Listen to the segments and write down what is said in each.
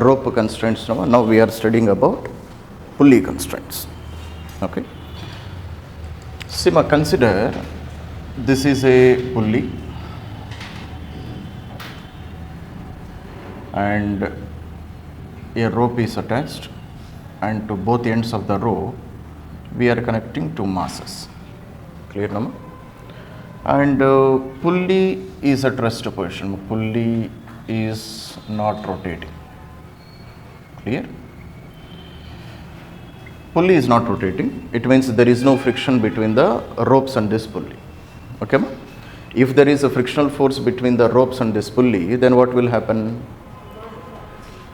rope constraints. Now we are studying about pulley constraints. Okay. Sima, consider this is a pulley and a rope is attached, and to both ends of the rope we are connecting two masses. Clear now? And pulley is at rest position. Pulley is not rotating. Clear? Pulley is not rotating. It means there is no friction between the ropes and this pulley. Okay, ma? If there is a frictional force between the ropes and this pulley, then what will happen?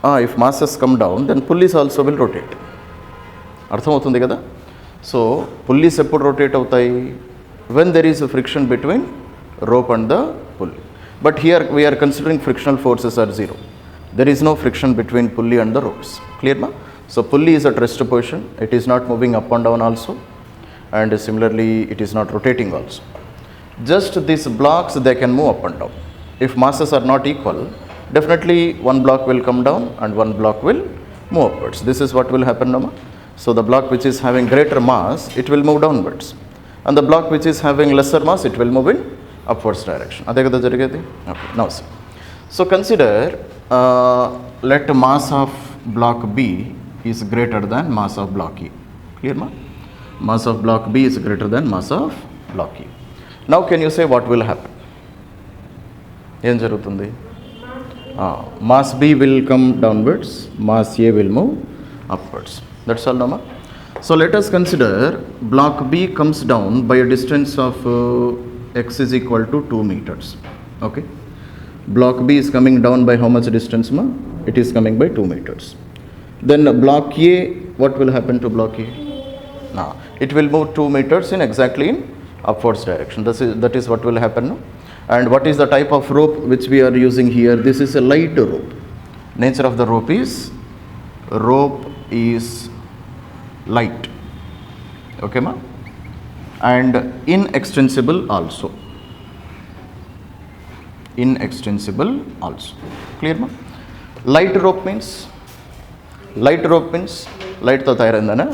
If masses come down, then pulleys also will rotate. అర్థమవుతుంది కదా? So pulleys ఎప్పుడు rotate అవుతాయి? when there is a friction between rope and the pulley. But here we are considering frictional forces are zero. There is no friction between pulley and the ropes. Clear ma? So pulley is at rest position. It is not moving up and down also, and similarly it is not rotating also. Just these blocks, they can move up and down. If masses are not equal, definitely one block will come down and one block will move upwards. This is what will happen now. So the block which is having greater mass, it will move downwards, and the block which is having lesser mass, it will move in upwards direction. Ade kada jarigedi? Okay. Now see. So consider let mass of block B is greater than mass of block E. Clear ma? Mass of block B is greater than mass of block E. Now can you say what will happen? Em jarugutundi? Mass B will come downwards, mass A will move upwards. That's all, Nama. So let us consider block B comes down by a distance of x is equal to 2 meters. Okay. Block B is coming down by how much distance, ma? It is coming by 2 meters. Then block A, what will happen to block A? Now it will move 2 meters in exactly in upwards direction. That is what will happen. No? And what is the type of rope which we are using here? This is a light rope. Nature of the rope is light. Okay ma? And inextensible also. Clear ma? Light rope means light to tayarindana.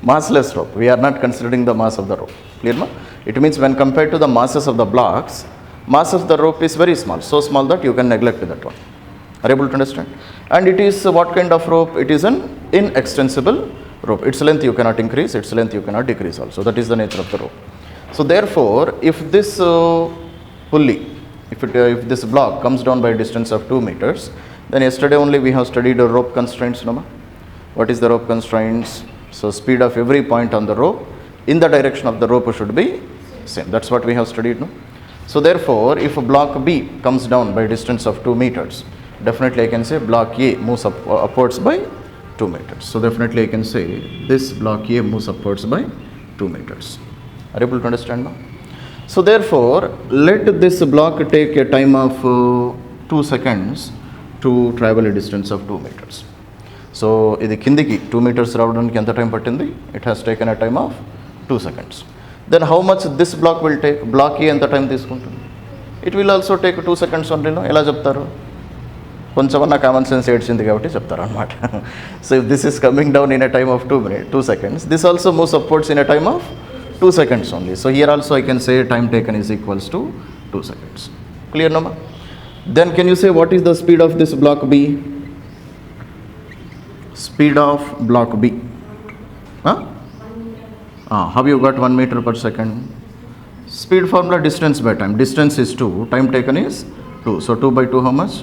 Massless rope. We are not considering the mass of the rope. Clear ma? It means when compared to the masses of the blocks, mass of the rope is very small, so small that you can neglect that one. Are you able to understand? And it is what kind of rope? It is an inextensible rope. Its length you cannot increase, its length you cannot decrease also. That is the nature of the rope. So therefore, if this pulley, if this block comes down by a distance of 2 meters, then yesterday only we have studied rope constraints. No? What is the rope constraints? So speed of every point on the rope in the direction of the rope should be same. That's what we have studied. No? So therefore, if block B comes down by a distance of 2 meters, definitely I can say block A moves upwards by 2 meters. So definitely I can say this block A moves upwards by 2 meters. Are you able to understand now? So therefore, let this block take a time of 2 seconds to travel a distance of 2 meters. So ఇది కిందికి 2 meters రావడానికి ఎంత time పట్టింది? It has taken a time of 2 seconds. Then how much this block will take? Block A ఎంత time తీసుకుంటుంది? It will also take 2 seconds only. ఎలా చెప్తారు? కొంచెమన్నా కామన్ సెన్స్ ఏడ్చింది కాబట్టి చెప్తారు అనమాట. So if this is coming down in a time of 2 seconds, this also moves upwards in a time of 2 seconds only. So here also I can say time taken is equals to 2 seconds. Clear నమ్మా? Then can you say what is the speed of this block B? Speed of block B. Have you got 1 meter per second? Speed formula distance by time. Distance is 2, time taken is 2. So 2 by 2 how much?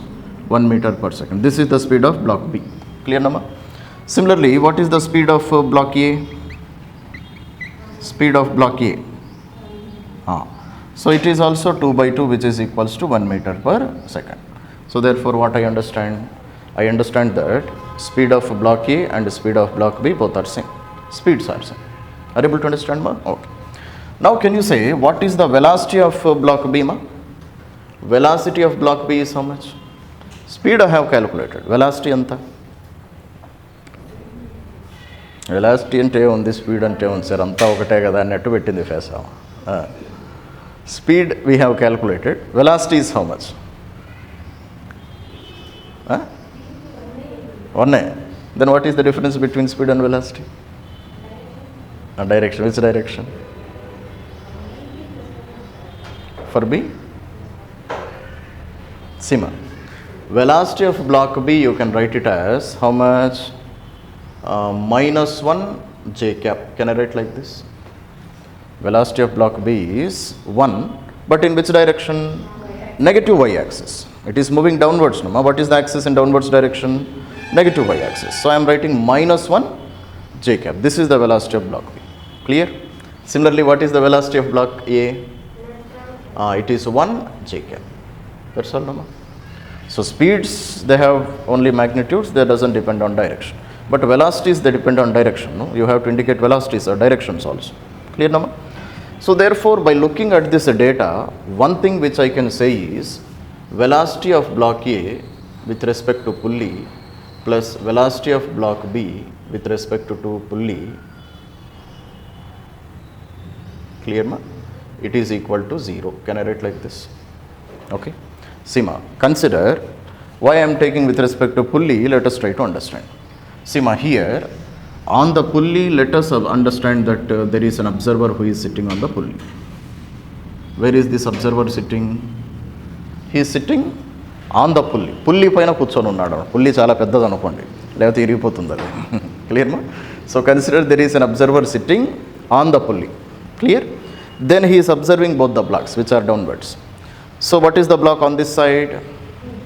1 meter per second. This is the speed of block B. Clear nama? Similarly, what is the speed of block A? Speed of block A. So it is also 2 by 2, which is equals to 1 meter per second. So therefore what I understand? I understand that speed of block A and speed of block B both are same. Speeds are same. Are you able to understand ma? Okay. Now can you say what is the velocity of block B ma? Velocity of block B is how much? Speed I have calculated. Velocity anta? Velocity ante undi, speed ante undi sir, anta okate kada annattu pettindi face. Speed we have calculated. Velocity is how much? One. Then what is the difference between speed and velocity? Direction. Which direction? For B? Sima. Velocity of block B, you can write it as how much? -1 j cap. Can I write like this? Velocity of block B is 1, but in which direction? Negative y axis. It is moving downwards. No? What is the axis in downwards direction? Negative y axis. So I am writing -1 j cap. This is the velocity of block B. Clear? Similarly, what is the velocity of block A? It is 1 j cap. That's all. No? So speeds, they have only magnitudes, they doesn't depend on direction. But velocities, they depend on direction. No? You have to indicate velocities or directions also. Clear now? So therefore, by looking at this data, one thing which I can say is velocity of block A with respect to pulley plus velocity of block B with respect to pulley, clear ma? It is equal to 0. Can I write like this? Okay. Sima, consider why I am taking with respect to pulley. Let us try to understand. Sima, here on the pulley, let us understand that there is an observer who is sitting on the pulley. Where is this observer sitting? He is sitting on the pulley. Pulley paina kuchoni unnadu. Pulley chala peddadu anukondi, levathe irigipotundi adi. Clear ma? So consider there is an observer sitting on the pulley. Clear? Then he is observing both the blocks which are downwards. So what is the block on this side?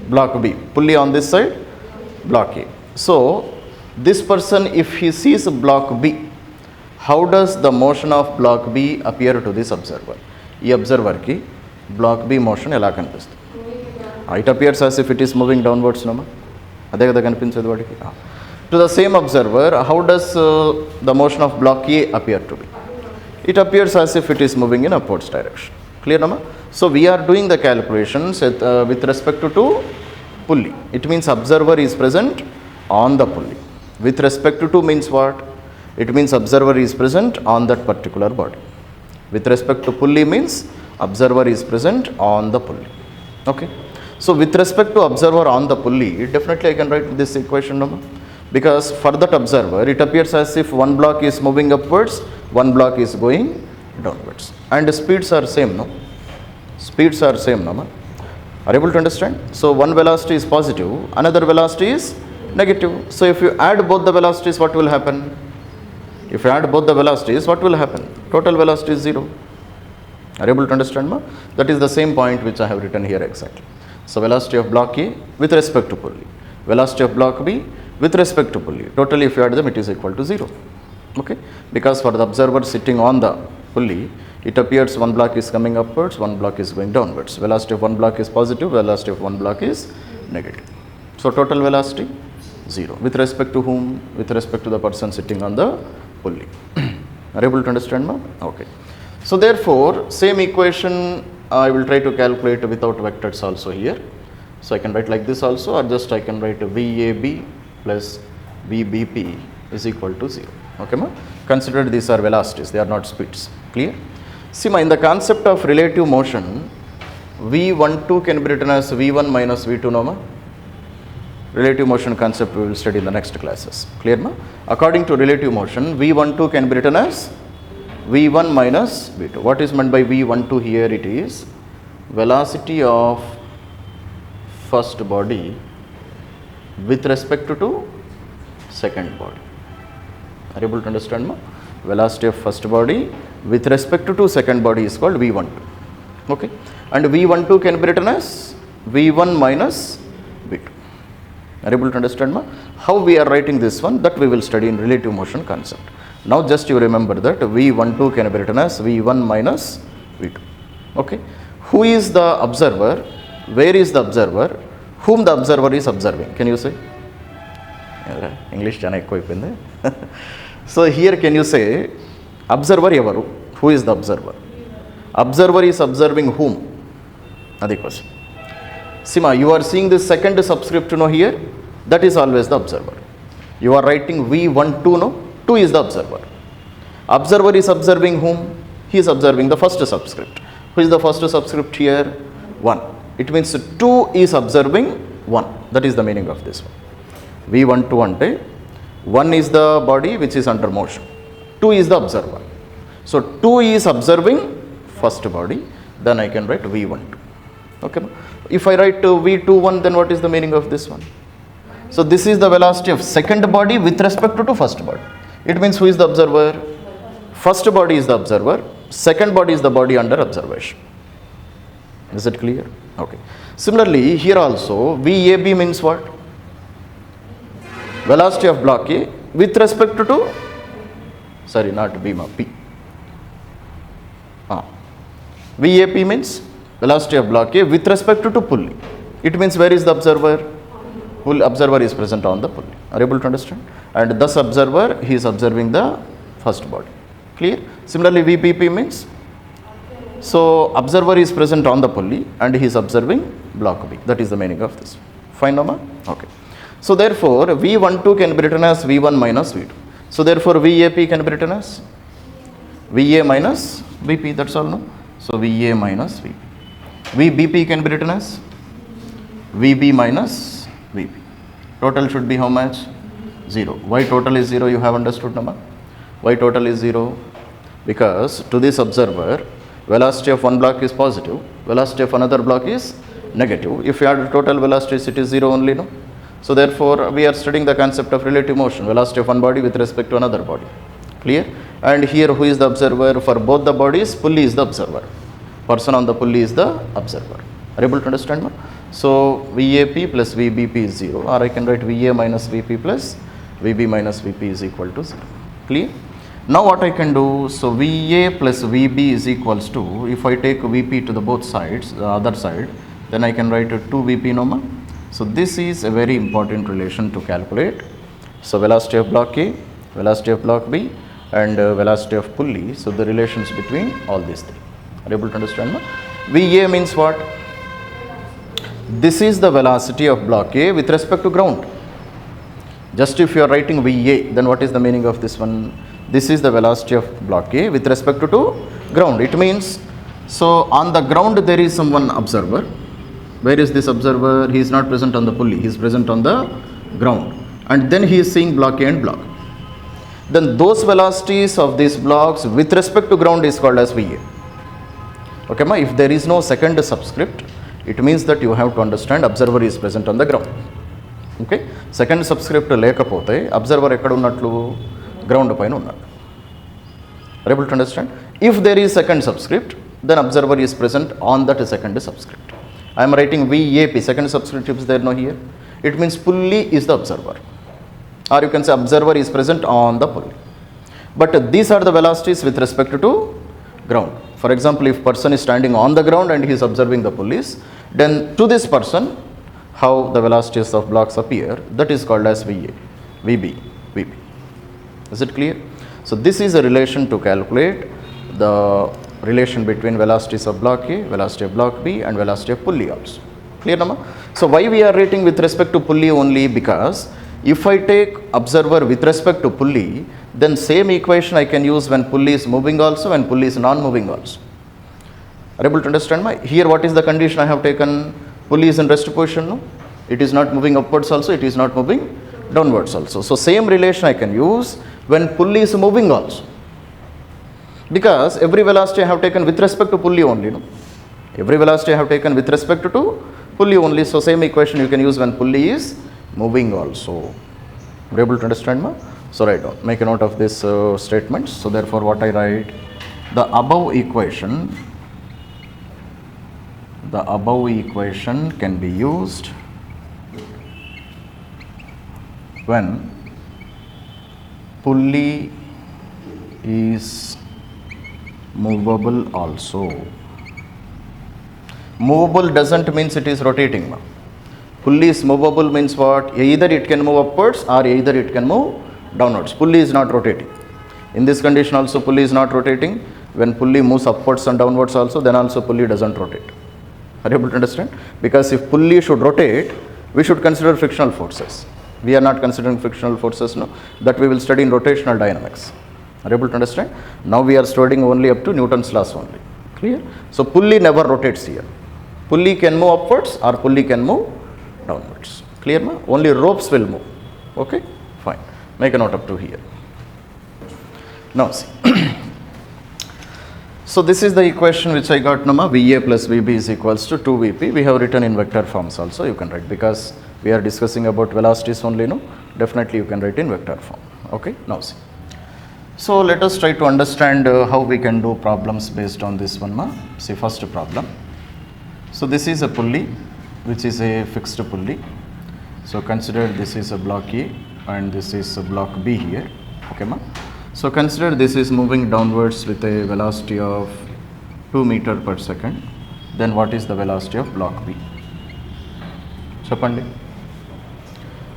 Block B. Pulley on this side? Block A. So this person, if he sees block B, how does the motion of block B appear to this observer? This observer ki block B motion ela kanipistundi? It appears as if it is moving downwards. No? Ade kada kanipinchedi vadiki. To the same observer, how does the motion of block A appear to be? It appears as if it is moving in upwards direction. Clear nama? So we are doing the calculations with respect to pulley. It means observer is present on the pulley. With respect to means what? It means observer is present on that particular body. With respect to pulley means observer is present on the pulley. Okay. So with respect to observer on the pulley, definitely I can write this equation number. Because for that observer, it appears as if one block is moving upwards, one block is going downwards. And the speeds are same, no? Speeds are same, no? Are you able to understand? So one velocity is positive, another velocity is negative. So if you add both the velocities, what will happen? If you add both the velocities, what will happen? Total velocity is 0. Are you able to understand, ma? That is the same point which I have written here exactly. So velocity of block A with respect to pulley, velocity of block B with respect to pulley. Totally, if you add them, it is equal to 0. Okay? Because for the observer sitting on the pulley, it appears one block is coming upwards, one block is going downwards. Velocity of one block is positive, velocity of one block is negative. So total velocity 0. With respect to whom? With respect to the person sitting on the pulley. Are you able to understand, ma? Okay. So therefore, same equation I will try to calculate without vectors also here. So I can write like this also, or just I can write VAB plus VBP is equal to 0. Okay, ma? Consider these are velocities, they are not speeds. Clear? See, ma, in the concept of relative motion, V12 can be written as V1 minus V2, no, ma? Relative motion concept we will study in the next classes. Clear, ma? According to relative motion, V12 can be written as V1 minus V2. What is meant by V12 here? It is velocity of first body with respect to second body. Are you able to understand, ma? Velocity of first body with respect to second body is called V12. Okay. And V12 can be written as V1 minus V2. Are you able to understand, ma? How we are writing this one, that we will study in relative motion concept. Now just you remember that V12 can be written as V1 minus V2. Okay. Who is the observer? Where is the observer? Whom the observer is observing? Can you say? English jana ekku ayipindi. So here can you say observer evaru? Who is the observer? Observer is observing whom? Adi question. Sima, you are seeing this second subscript, no, here? That is always the observer. You are writing V12, no? 2 is the observer. Observer is observing whom? He is observing the first subscript. Who is the first subscript here? 1. It means 2 is observing 1. That is the meaning of this one. V12 ante 1 is the body which is under motion, 2 is the observer. So 2 is observing first body, then I can write V12. Okay. If I write V21, then what is the meaning of this one? So this is the velocity of second body with respect to first body. It means who is the observer? First body is the observer, second body is the body under observation. Is it clear? Okay. Similarly, here also VAB means what? Velocity of block A with respect to, sorry, not B, P. VAP means velocity of block A with respect to pulley. It means where is the observer? Observer is present on the pulley. Are you able to understand? And thus observer, he is observing the first body. Clear? Similarly, VPP means, so observer is present on the pulley and he is observing block B. That is the meaning of this. Fine, Nama? Okay. So therefore, V12 can be written as V1 minus V2. So therefore, VAP can be written as VA minus VP. That's all, no? So VA minus VP. VBP can be written as VB minus VP. Total should be how much? 0. Why total is 0? You have understood, Nama? Why total is 0? Because to this observer, velocity of one block is positive, velocity of another block is negative. If you add total velocities, it is 0 only, no? So therefore, we are studying the concept of relative motion, velocity of one body with respect to another body. Clear? And here who is the observer? For both the bodies, pulley is the observer. Person on the pulley is the observer. Are you able to understand, ma? So VAP plus VBP is 0, or I can write VA minus VP plus VB minus VP is equal to 0. Clear? Now what I can do, so VA plus VB is equals to, if I take VP to the both sides, the other side, then I can write 2 VP, no, ma? So this is a very important relation to calculate. So velocity of block A, velocity of block B, and velocity of pulley. So the relations between all these three. Are you able to understand, ma? VA means what? This is the velocity of block A with respect to ground. Just if you are writing VA, then what is the meaning of this one? This is the velocity of block A with respect to ground. It means, so on the ground there is someone observer. Where is this observer? He is not present on the pulley, he is present on the ground. And then he is seeing block A and block. Then those velocities of these blocks with respect to ground is called as VA. Okay, ma? If there is no second subscript, it means that you have to understand observer is present on the ground. Okay? Second subscript lekapothe observer ekkada unnatlu ground paina unnadu. Are you able to understand? If there is second subscript, then observer is present on that second subscript. I am writing VAP, second subscript is there, no, here. It means pulley is the observer. Or you can say observer is present on the pulley. But these are the velocities with respect to ground. For example, if person is standing on the ground and he is observing the pulleys, then to this person, how the velocities of blocks appear, that is called as VA, VB, VP. Is it clear? So this is a relation to calculate the relation between velocities of block A, velocity of block B, and velocity of pulley also. Clear, Nama? So why we are rating with respect to pulley only? Because if I take observer with respect to pulley, then same equation I can use when pulley is moving also, when pulley is non-moving also. Are you able to understand? Here what is the condition I have taken? Pulley is in rest position, no? It is not moving upwards also, it is not moving downwards also. So same relation I can use when pulley is moving also. Because every velocity I have taken with respect to pulley only, no? Every velocity I have taken with respect to pulley only. So same equation you can use when pulley is moving also. Are you able to understand, ma? So write down, make a note of this statement. So therefore what I write, the above equation can be used when pulley is movable also. Movable doesn't means it is rotating. Pulley is movable means what? Either it can move upwards or either it can move downwards. Pulley is not rotating. In this condition also pulley is not rotating. When pulley moves upwards and downwards also, then also pulley doesn't rotate. Are you able to understand? Because if pulley should rotate, we should consider frictional forces. We are not considering frictional forces, no. That we will study in rotational dynamics. Are you able to understand? Now we are studying only up to Newton's laws only. Clear? So pulley never rotates here. Pulley can move upwards or pulley can move downwards. Clear, ma? Only ropes will move. Okay, fine. Make a note up to here. Now see. So this is the equation which I got, Nama. VA plus VB is equals to 2VP. We have written in vector forms also. You can write, because we are discussing about velocities only, no? Definitely you can write in vector form. Okay, now see. So let us try to understand how we can do problems based on this one, ma. See, first problem. So this is a pulley, which is a fixed pulley. So consider this is a block A and this is a block B here. Okay, ma. So consider this is moving downwards with a velocity of 2 meter per second. Then what is the velocity of block B? Suppose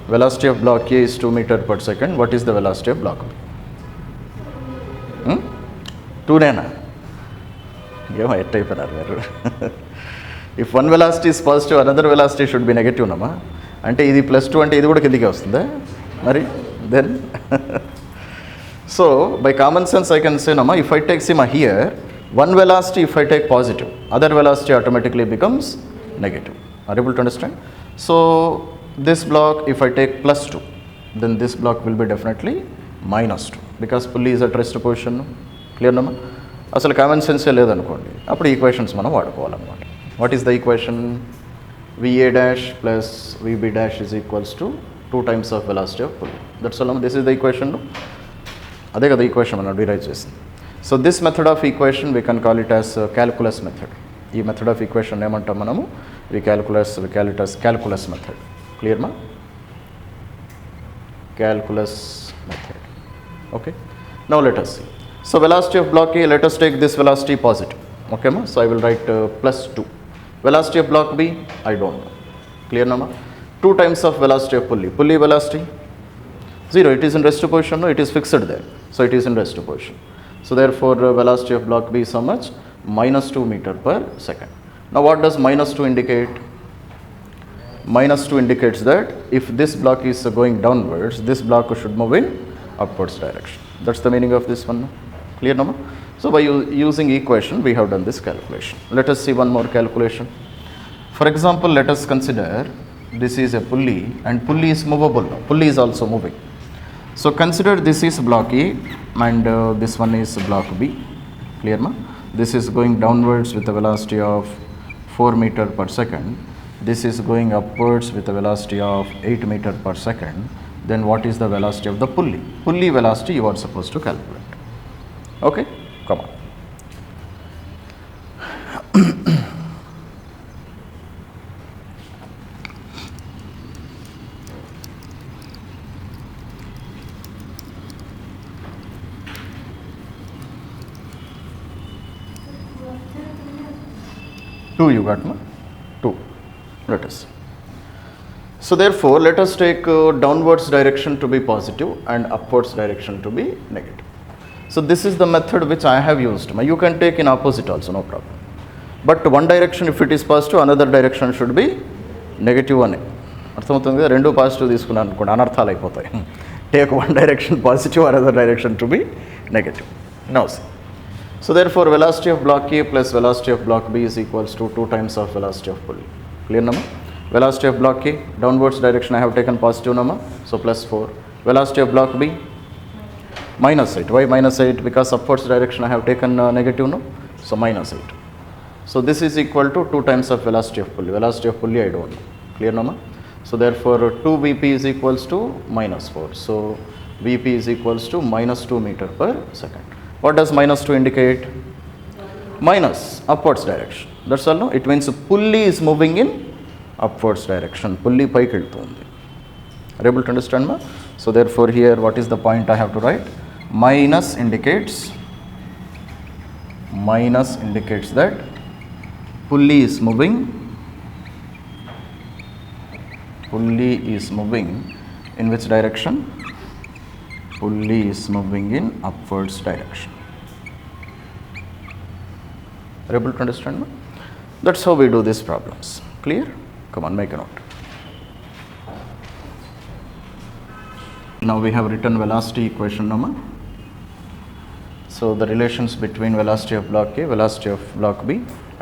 velocity of block A is 2 meter per second. What is the velocity of block B? 2 nena. If one velocity is positive, another velocity should be negative, nama. Ante idi +2 ante idi kuda kindiki vastunda. Mari then so by common sense I can say, nama, if I take sigma here, one velocity if I take positive, other velocity automatically becomes negative. Are you able to understand? So this block if I take +2, then this block will be definitely -2, because pulley is at rest position. Clear, nama? అసలు common sense లేదనుకోండి, అప్పుడు equations మనం వాడుకోవాలన్నమాట. What is the equation? VA dash plus VB dash is equals to 2 times of velocity of pulley. That's all. This is the equation. అదే కదా equation మనం derive చేసింది. So this method of equation we can call it as calculus method. ఈ method of equation ఏమంటాం మనము? We call it as calculus method. Clear మా? Calculus method. Okay, now let us see. So velocity of block A, let us take this velocity positive. Okay, ma? So I will write +2. Velocity of block B, I don't know. Clear, nama? 2 times of velocity of pulley. Pulley velocity 0. It is in rest position. No, it is fixed there. So it is in rest position. So therefore velocity of block B is how much? -2 meter per second. Now what does -2 indicate? -2 indicates that if this block is going downwards, this block should move in upwards direction. That's the meaning of this one. Clear, no? So by using equation we have done this calculation. Let us see one more calculation. For example, let us consider this is a pulley and pulley is movable now. Pulley is also moving. So consider this is block A and this one is block B. Clear, ma? This is going downwards with a velocity of 4 meter per second. This is going upwards with a velocity of 8 meter per second. Then what is the velocity of the pulley? Pulley velocity you are supposed to calculate. Okay, come on. Two you got, ma? 2. Let us see. So therefore let us take downwards direction to be positive and upwards direction to be negative. So this is the method which I have used. You can take in opposite also, no problem. But one direction if it is positive, another direction should be negative అని అర్థమవుతుంది కదా. రెండు positive తీసుకున్నాను అనుకోండి, అనర్థాలు అయిపోతాయి. Take one direction positive, another direction to be negative. Now see. So therefore velocity of block A plus velocity of block B is equals to 2 times of velocity of pulley. Clear, nama? Velocity of block A, downwards direction I have taken positive, nama, so +4. Velocity of block B, -8. Why -8? Because upwards direction I have taken negative, no, so -8. So this is equal to 2 times of velocity of pulley. Velocity of pulley I don't know. Clear, nama? So therefore 2 VP is equals to -4. So VP is equals to -2 meter per second. What does -2 indicate? Minus upwards direction. That's all, no? It means pulley is moving in upwards direction. Pulley paiki veltundi. Are you able to understand, ma? So therefore here what is the point I have to write? Minus indicates that pulley is moving in which direction? Pulley is moving in upwards direction. Are you able to understand, ma? That's how we do these problems. Clear? Come on, make a note. Now we have written velocity equation, nama. So the relations between velocity of block A, velocity of block B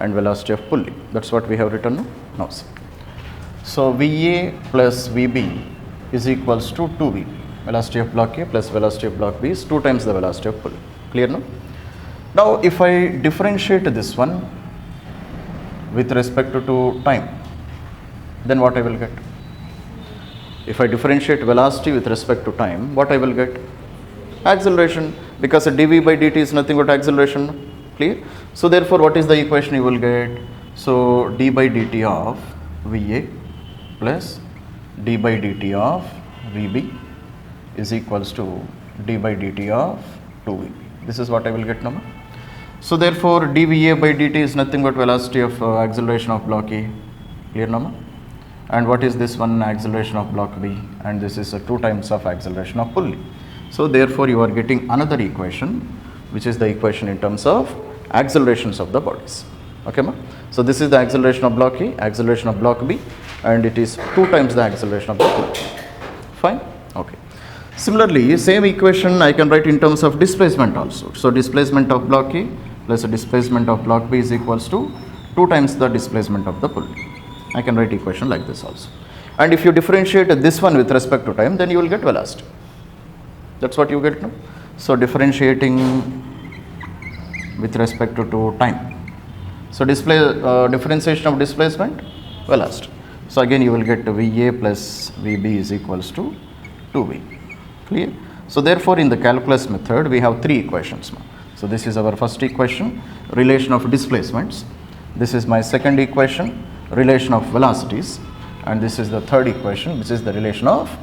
and velocity of pulley. That's what we have written, no? Now see. So VA plus VB is equals to 2v. Velocity of block A plus velocity of block B is 2 times the velocity of pulley. Clear now? Now if I differentiate this one with respect to time, then what I will get? If I differentiate velocity with respect to time, what I will get? Acceleration, because dv by dt is nothing but acceleration. Clear? So therefore what is the equation you will get? So d by dt of Va plus d by dt of Vb is equals to d by dt of 2Vb. This is what I will get now. So therefore dVa by dt is nothing but velocity of acceleration of block A. Clear now? And what is this one? Acceleration of block B, and this is 2 times of acceleration of pulley. So therefore you are getting another equation, which is the equation in terms of accelerations of the bodies. Okay ma? So this is the acceleration of block A, acceleration of block B, and it is 2 times the acceleration of the pulley. Fine? Okay. Similarly, same equation I can write in terms of displacement also. So displacement of block A plus the displacement of block B is equals to 2 times the displacement of the pulley. I can write equation like this also. And if you differentiate this one with respect to time, then you will get velocity. That's what you get now. So differentiating with respect to time. So differentiation of displacement, velocity. So again you will get Va plus Vb is equals to 2V. Clear? So therefore in the calculus method we have 3 equations. So this is our first equation, relation of displacements. This is my second equation, relation of velocities, and this is the third equation, which is the relation of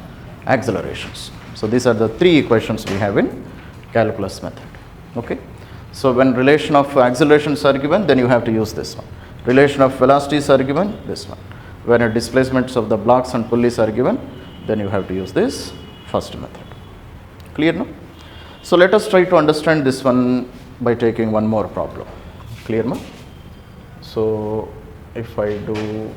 accelerations. So these are the 3 equations we have in calculus method. Okay. So when relation of accelerations are given, then you have to use this one. Relation of velocities are given, this one. When displacements of the blocks and pulleys are given, then you have to use this first method. Clear now? So let us try to understand this one by taking one more problem. Clear now? So if I do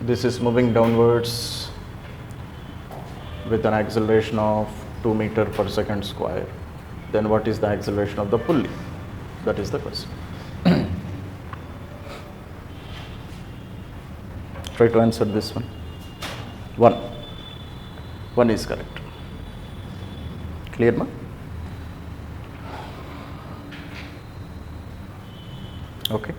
this is moving downwards with an acceleration of 2 meter per second square, then what is the acceleration of the pulley? That is the question. Try to answer this one. 1 is correct. Clear ma? Okay.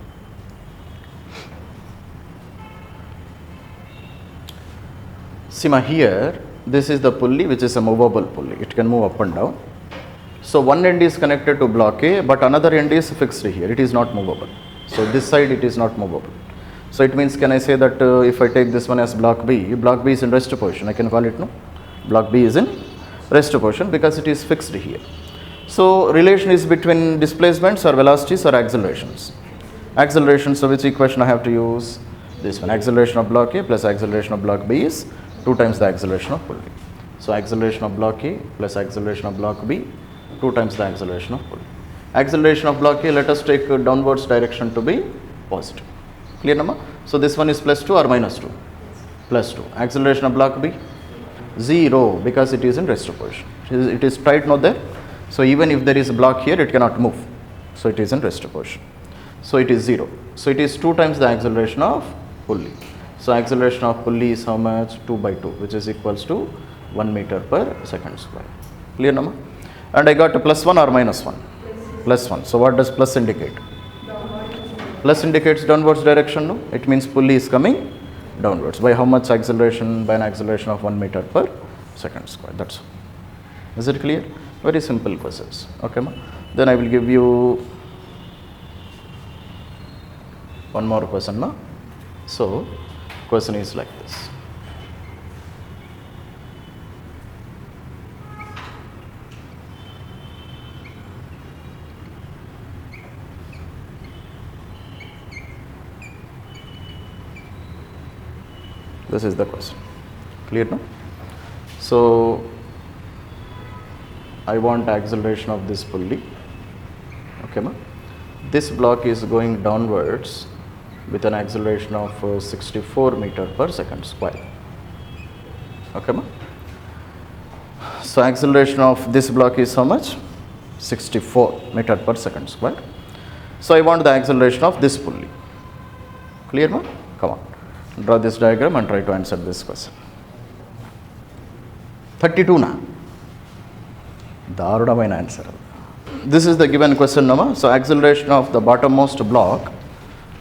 See ma, here this is the pulley, which is a movable pulley. It can move up and down. So one end is connected to block A, but another end is fixed here. It is not movable. So this side it is not movable. So it means, can I say that if I take this one as block B is in rest position. I can call it no. Block B is in rest position because it is fixed here. So relation is between displacements or velocities or accelerations. Acceleration, so which equation I have to use? This one. Acceleration of block A plus acceleration of block B is 2 times the acceleration of pulley. So acceleration of block A plus acceleration of block B, 2 times the acceleration of pulley. Acceleration of block A, let us take downwards direction to be positive. Clear nama? So this one is plus 2 or minus 2? Plus 2. Acceleration of block B? 0, because it is in rest position. It is tight now there. So even if there is a block here, it cannot move. So it is in rest position. So it is 0. So it is 2 times the acceleration of pulley. So acceleration of pulley is how much? 2 by 2, which is equals to 1 meter per second square. Clear nama? And I got a plus 1 or minus 1? Plus 1. So what does plus indicate? Plus indicates downwards direction, no? It means pulley is coming downwards. By how much acceleration? By an acceleration of 1 meter per second square. That's all. Is it clear? Very simple questions. Okay, ma? Then I will give you one more question, ma? So question is like this. This is the question. Clear now? So I want acceleration of this pulley. Okay, ma? This block is going downwards with an acceleration of 64 meter per second square. Okay, ma? So acceleration of this block is how much? 64 meter per second square. So I want the acceleration of this pulley. Clear now? Come on, draw this diagram and try to answer this question. 32 na దారుణమైన answer. This is the given question number. So acceleration of the bottommost block,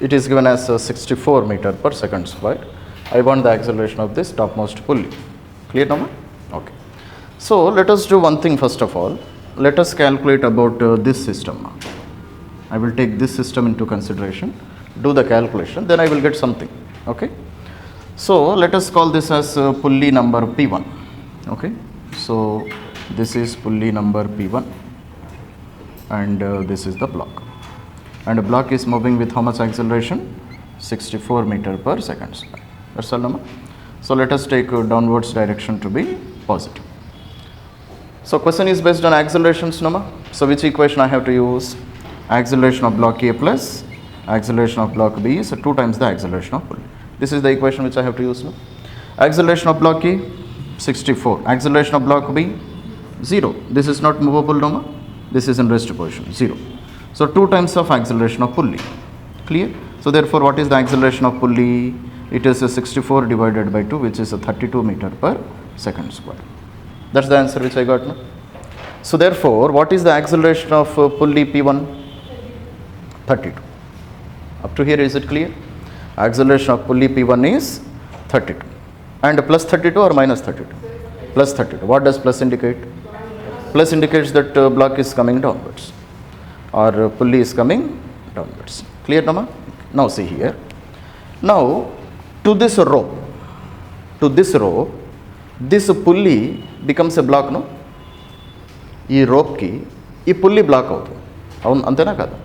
it is given as 64 meter per second square. I want the acceleration of this topmost pulley. Clear number? Okay. So let us do one thing first of all. Let us calculate about this system. I will take this system into consideration, do the calculation, then I will get something. Okay. So let us call this as pulley number P1. Okay. So this is pulley number P1 and this is the block. And the block is moving with how much acceleration? 64 meter per second square. That's all number. So let us take downwards direction to be positive. So question is based on accelerations number. So which equation I have to use? Acceleration of block A plus acceleration of block B is 2 times the acceleration of pulley. This is the equation which I have to use now. Acceleration of block A 64, acceleration of block B 0. This is not movable number. This is in rest position 0. So 2 times of acceleration of pulley. Clear? So therefore what is the acceleration of pulley? It is 64 divided by 2, which is 32 meter per second square. That's the answer which I got now. So therefore what is the acceleration of pulley P1? 32. Up to here is it clear? Acceleration of pulley P1 is 32. And plus 32 or minus 32? Plus 32. What does plus indicate? Plus indicates that block is coming downwards or pulley is coming downwards. Clear number? Now see here. Now to this rope, this pulley becomes a block, no? ఈ రోప్కి ఈ pulley black అవుతుంది. అవును, అంతేనా కదా?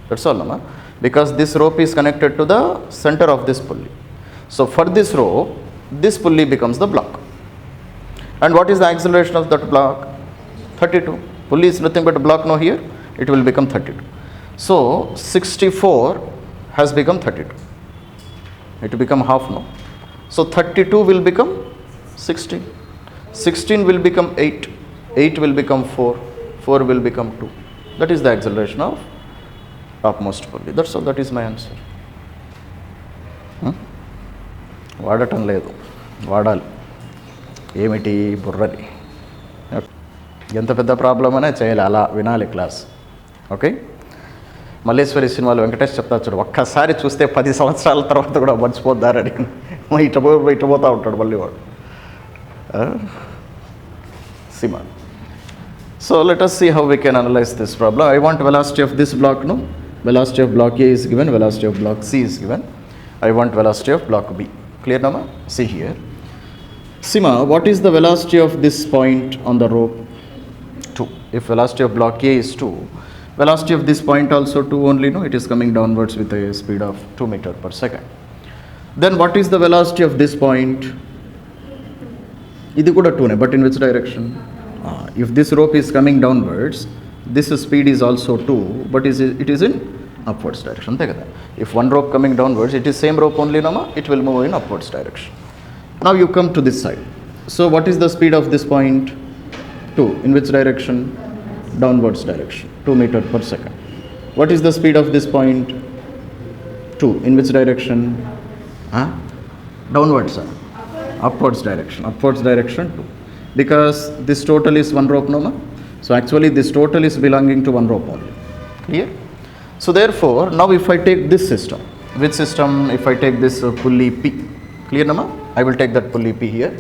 That's all అమ్మా. Because this rope is connected to the centre of this pulley. So for this rope, this pulley becomes the block. And what is the acceleration of that block? 32. Pulley is nothing but a block now here. It will become 32. So 64 has become 32. It will become half now. So 32 will become 16. 16 will become 8. 8 will become 4. 4 will become 2. That is the acceleration of topmost pulley. That's all. That is my answer. వాడటం లేదు, వాడాలి. ఏమిటి బుర్రని, ఎంత పెద్ద problem అనే చేయాలి, అలా వినాలి క్లాస్. ఓకే. మల్లేశ్వరి సినిమాలో వెంకటేష్ చెప్తా చూడు, ఒక్కసారి చూస్తే 10 సంవత్సరాల తర్వాత కూడా మర్చిపోద్దారని. ఇటు పోతూ ఉంటాడు మళ్ళీ వాడు cinema. So let us see how we can analyze this problem. I want velocity of this block, no? Velocity of block A is given, velocity of block C is given. I want velocity of block B. Clear number? See here. Sima, what is the velocity of this point on the rope? 2. If velocity of block A is 2, velocity of this point also 2 only, no? It is coming downwards with a speed of 2 meter per second. Then what is the velocity of this point? Idi kuda 2 ne, but in which direction? If this rope is coming downwards, this speed is also 2, but it is in upwards direction. If one rope coming downwards, it is same rope only, nama, it will move in upwards direction. Now you come to this side. So what is the speed of this point? 2. In which direction? Downwards direction. 2 meter per second. What is the speed of this point? 2. In which direction? Downwards, sir. Upwards direction. Upwards direction 2. Because this total is one rope, nama. So actually this total is belonging to one rope only. Clear? So therefore, now if I take this system, which system? If I take this pulley P, clear nama? I will take that pulley P here.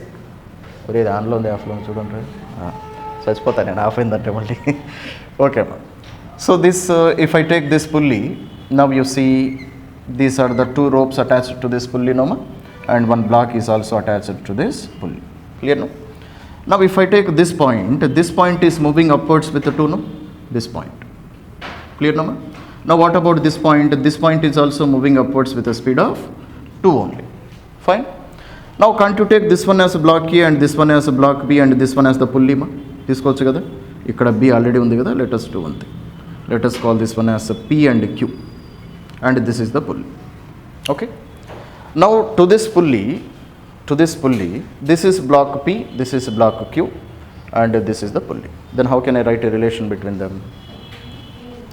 Okay, so this, if I take this pulley, now you see these are the 2 ropes attached to this pulley, nama, and one block is also attached to this pulley. Clear, no? Now if I take this point is moving upwards with the 2, no? This point. Clear, nama? Now what about this point? This point is also moving upwards with a speed of 2 only. Fine. Now can't you take this one as a block A and this one as a block B and this one as the pulley? తీసుకోవచ్చు కదా. ఇక్కడ B already ఉంది కదా. Let us do one thing. Let us call this one as a P and Q, and this is the pulley. Okay. Now to this pulley, this is block P, this is block Q, and this is the pulley. Then how can I write a relation between them?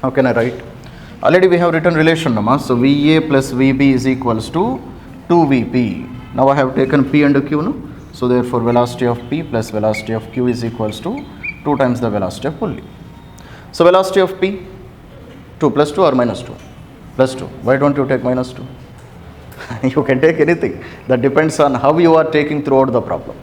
How can I write? Already we have written relation, nama. So VA plus VB is equals to 2VP. Now I have taken P and Q, no? So therefore velocity of P plus velocity of Q is equals to 2 times the velocity of pulley. So velocity of P, 2 plus 2 or minus 2? Plus 2. Why don't you take minus 2? You can take anything. That depends on how you are taking throughout the problem.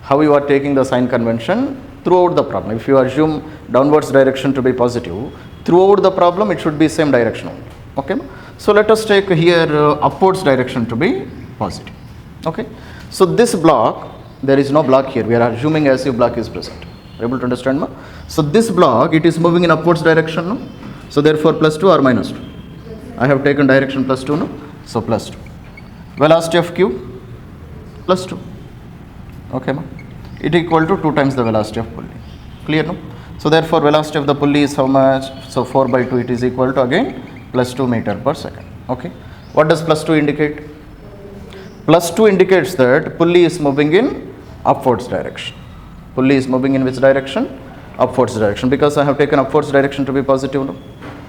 How you are taking the sign convention throughout the problem. If you assume downwards direction to be positive, throughout the problem it should be same direction only. Okay. So let us take here upwards direction to be positive. Okay. So this block, there is no block here. We are assuming as if block is present. Able to understand, ma? So this block, it is moving in upwards direction, no? So therefore plus 2 or minus 2? I have taken direction plus 2, no? So plus 2. Velocity of Q, plus 2. Okay, ma? It equal to 2 times the velocity of pulley. Clear, no? So therefore velocity of the pulley is how much? So 4 by 2, it is equal to again plus 2 meter per second. Okay. What does plus 2 indicate? Plus 2 indicates that pulley is moving in upwards direction. Pulley is moving in which direction? Upwards direction, because I have taken upwards direction to be positive. No?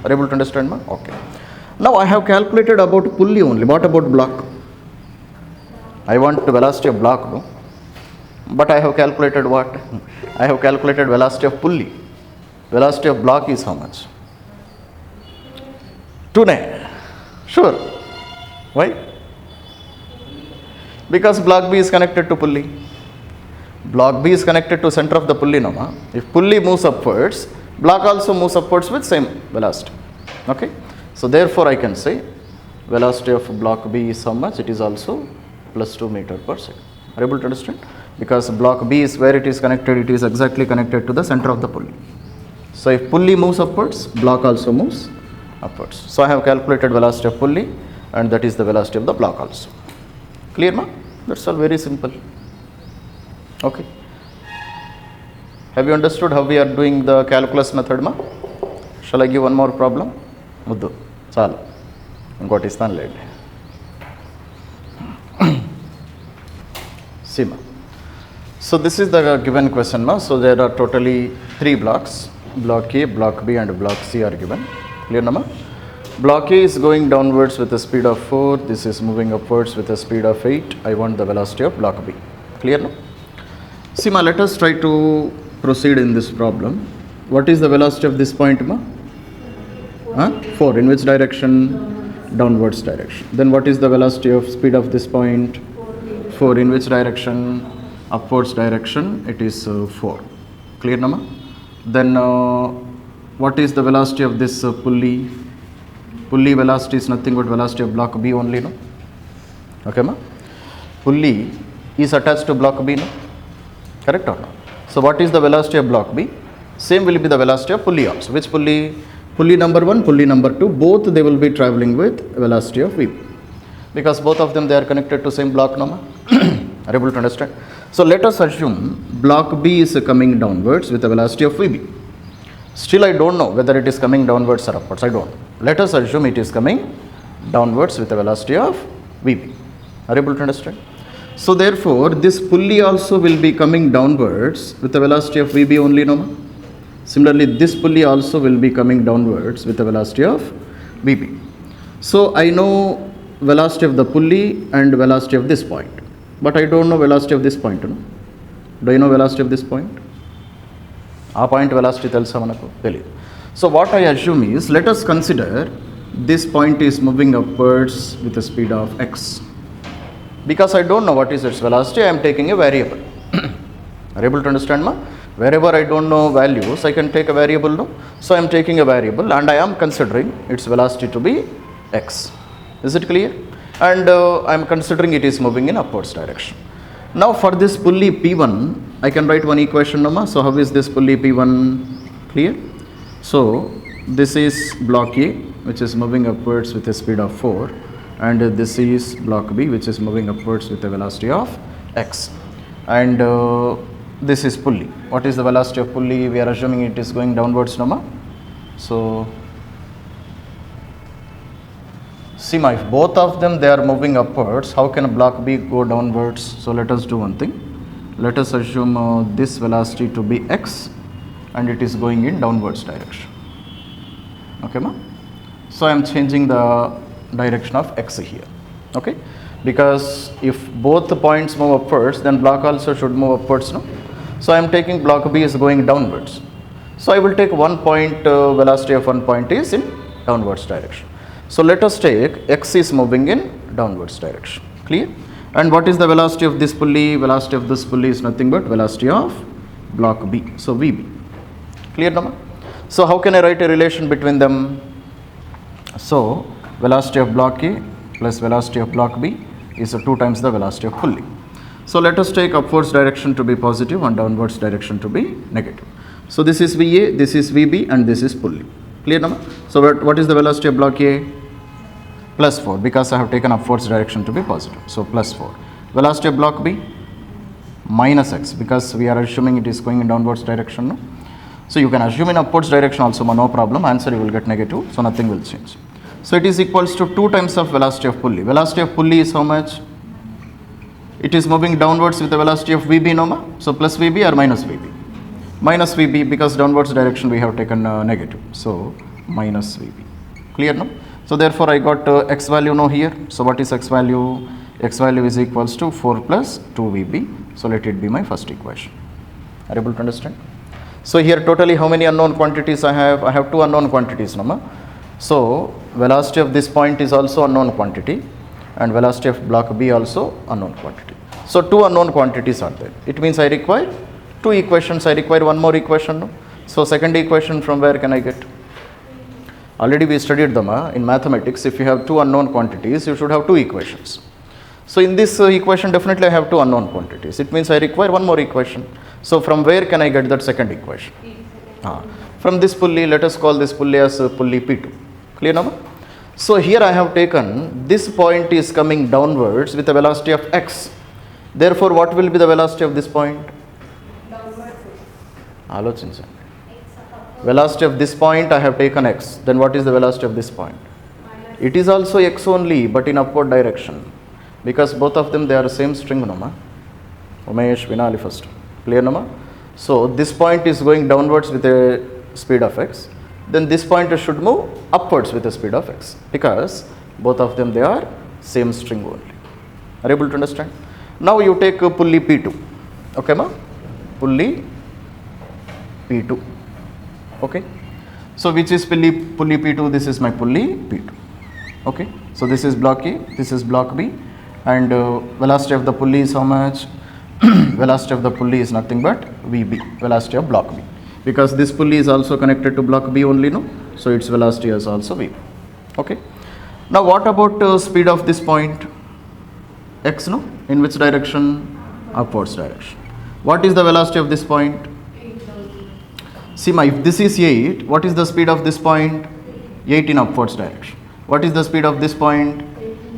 Are you able to understand, ma? Okay. Now I have calculated about pulley only. What about block? I want the velocity of block, no? But I have calculated what? I have calculated velocity of pulley. Velocity of block is how much? 2 9. Sure. Why? Because block B is connected to pulley. Block B is connected to center of the pulley, no, ma? If pulley moves upwards, block also moves upwards with same velocity. Okay. So therefore I can say velocity of block B is how much? It is also plus 2 meter per second. Are you able to understand? Because block B is where it is connected, it is exactly connected to the center of the pulley. So if pulley moves upwards, block also moves upwards. So I have calculated velocity of pulley, and that is the velocity of the block also. Clear, ma? That's all very simple. Okay. Have you understood how we are doing the calculus method, ma? Shall I give one more problem? Muddu. Chalu. Ingoti istanu ledi. See, ma. So this is the given question, ma. So there are totally 3 blocks. Block A, block B and block C are given. Clear, na, ma? Block A is going downwards with a speed of 4. This is moving upwards with a speed of 8. I want the velocity of block B. Clear, no? See, ma, let us try to proceed in this problem. What is the velocity of this point, ma? 4. In which direction? Downwards direction. Then what is the velocity of speed of this point? 4. In which direction? Upwards direction. It is 4. Clear, na, ma? Then what is the velocity of this pulley? Pulley velocity is nothing but velocity of block B only, no? Okay, ma? Pulley is attached to block B, no? Correct or not? So what is the velocity of block B? Same will be the velocity of pulley also. Which pulley? Pulley number 1, pulley number 2, both they will be traveling with velocity of VB. Because both of them they are connected to same block, no, ma? Are you able to understand? So let us assume block B is coming downwards with a velocity of VB. Still I don't know whether it is coming downwards or upwards. I don't know. Let us assume it is coming downwards with a velocity of VB. Are you able to understand? So therefore this pulley also will be coming downwards with a velocity of VB only, no? Similarly this pulley also will be coming downwards with a velocity of VB. So I know velocity of the pulley and velocity of this point. But I don't know velocity of this point, no? Do you know velocity of this point? ఆ point velocity తెలుసా మనకు? తెలియదు. So what I assume is, let us consider this point is moving upwards with a speed of x. Because I don't know what is its velocity, I am taking a variable. Are you able to understand, ma? Wherever I don't know values, I can take a variable, no? So I am taking a variable and I am considering its velocity to be x. Is it clear? And I am considering it is moving in upwards direction. Now for this pulley P1, I can write one equation, no, ma? So how is this pulley P1? Clear? So this is block A, which is moving upwards with a speed of 4, and this is block B, which is moving upwards with a velocity of x, and this is pulley. What is the velocity of pulley? We are assuming it is going downwards, no, ma? So see, ma, if both of them they are moving upwards, how can block B go downwards? So let us do one thing. Let us assume this velocity to be x and it is going in downwards direction. Okay, ma? So I am changing the direction of x here, okay? Because if both the points move upwards, then block also should move upwards, no? So I am taking block B is going downwards. So I will take one point, velocity of one point is in downwards direction. So let us take x is moving in downwards direction, clear? And what is the velocity of this pulley? Velocity of this pulley is nothing but velocity of block B, so VB, clear now? So how can I write a relation between them? So velocity of block A plus velocity of block B is 2 times the velocity of pulley. So let us take upwards direction to be positive and downwards direction to be negative. So this is VA, this is VB, and this is pulley. Clear now? So what is the velocity of block A? Plus 4, because I have taken upwards direction to be positive. So plus 4. Velocity of block B? Minus x, because we are assuming it is going in downwards direction. No? So you can assume in upwards direction also, no problem. Answer you will get negative, so nothing will change. So it is equals to 2 times of velocity of pulley. Velocity of pulley is how much? It is moving downwards with the velocity of VB, no? So plus VB or minus VB? Minus VB, because downwards direction we have taken negative. So minus VB. Clear, no? So therefore I got x value no here. So what is x value? X value is equals to 4 plus 2 VB. So let it be my first equation. Are you able to understand? So here totally how many unknown quantities I have? I have 2 unknown quantities, no? So velocity of this point is also unknown quantity, and velocity of block B also unknown quantity. So 2 unknown quantities are there. It means I require 2 equations. I require one more equation. No? So second equation from where can I get? Already we studied them in mathematics. If you have 2 unknown quantities, you should have 2 equations. So in this equation definitely I have 2 unknown quantities. It means I require one more equation. So from where can I get that second equation? From this pulley, let us call this pulley as pulley P2. Clear now? So here I have taken this point is coming downwards with a velocity of x. Therefore what will be the velocity of this point? Downwards. Velocity of this point I have taken x. Then what is the velocity of this point? It is also x only, but in upward direction. Because both of them they are the same string, no? Umesh, Vinali first. Clear, no? So this point is going downwards with a speed of x. Then this point should move upwards with the speed of x, because both of them they are same string only. Are you able to understand? Now you take pulley P2. Okay, ma? Pulley P2. Okay. So which is pulley P2? This is my pulley P2. Okay. So this is block A, this is block B, and velocity of the pulley is how much? Velocity of the pulley is nothing but VB, velocity of block B. Because this pulley is also connected to block B only, no? So its velocity is also VB. Okay. Now what about speed of this point? X, no? In which direction? Upwards direction. What is the velocity of this point? 8. See, if this is 8, what is the speed of this point? 8 in upwards direction. What is the speed of this point?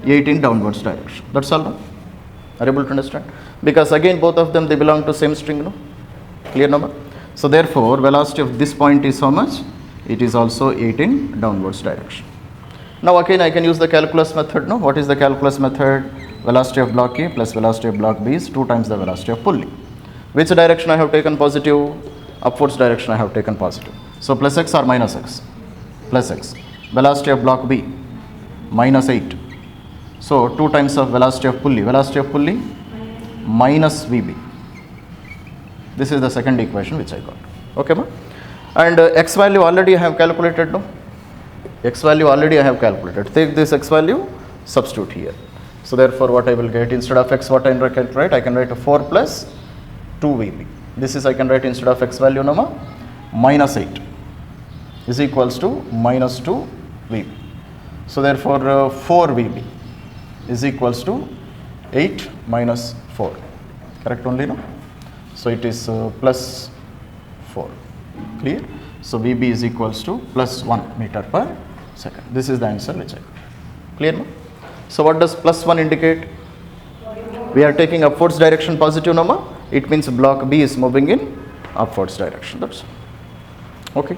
8 in downwards direction. That's all, no? Are you able to understand? Because again both of them they belong to same string, no? Clear, no? So therefore velocity of this point is how much? It is also 8 in downwards direction. Now again I can use the calculus method, no? What is the calculus method? Velocity of block A plus velocity of block B is 2 times the velocity of pulley. Which direction I have taken positive? Upwards direction I have taken positive. So plus x or minus x? Plus x. Velocity of block B? Minus 8. So 2 times of velocity of pulley. Velocity of pulley? Minus VB. This is the second equation which I got. Okay, ma? And x value already I have calculated, no? X value already I have calculated. Take this x value, substitute here. So therefore what I will get, instead of x what I can write? I can write 4 plus 2 VB. This is I can write instead of x value, no, ma? Minus 8 is equals to minus 2 VB. So therefore 4 VB is equals to 8 minus 4. Correct only, no? So it is plus 4. Clear? So VB is equals to plus 1 meter per second. This is the answer which I got. Clear, no? So what does plus 1 indicate? We are taking upwards direction positive, no, ma? It means block B is moving in upwards direction. That's all. Okay.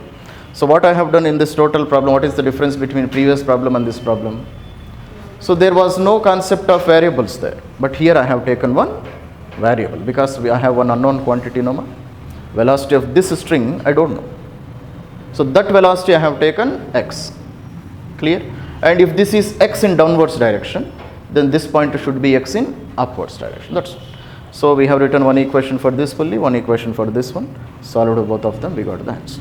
So what I have done in this total problem, what is the difference between previous problem and this problem? So there was no concept of variables there, but here I have taken one variable because I have one unknown quantity, no, ma? Velocity of this string I don't know. So that velocity I have taken x. Clear? And if this is x in downwards direction, then this point should be x in upwards direction. That's all. So we have written one equation for this pulley, one equation for this one. Solved both of them, we got the answer.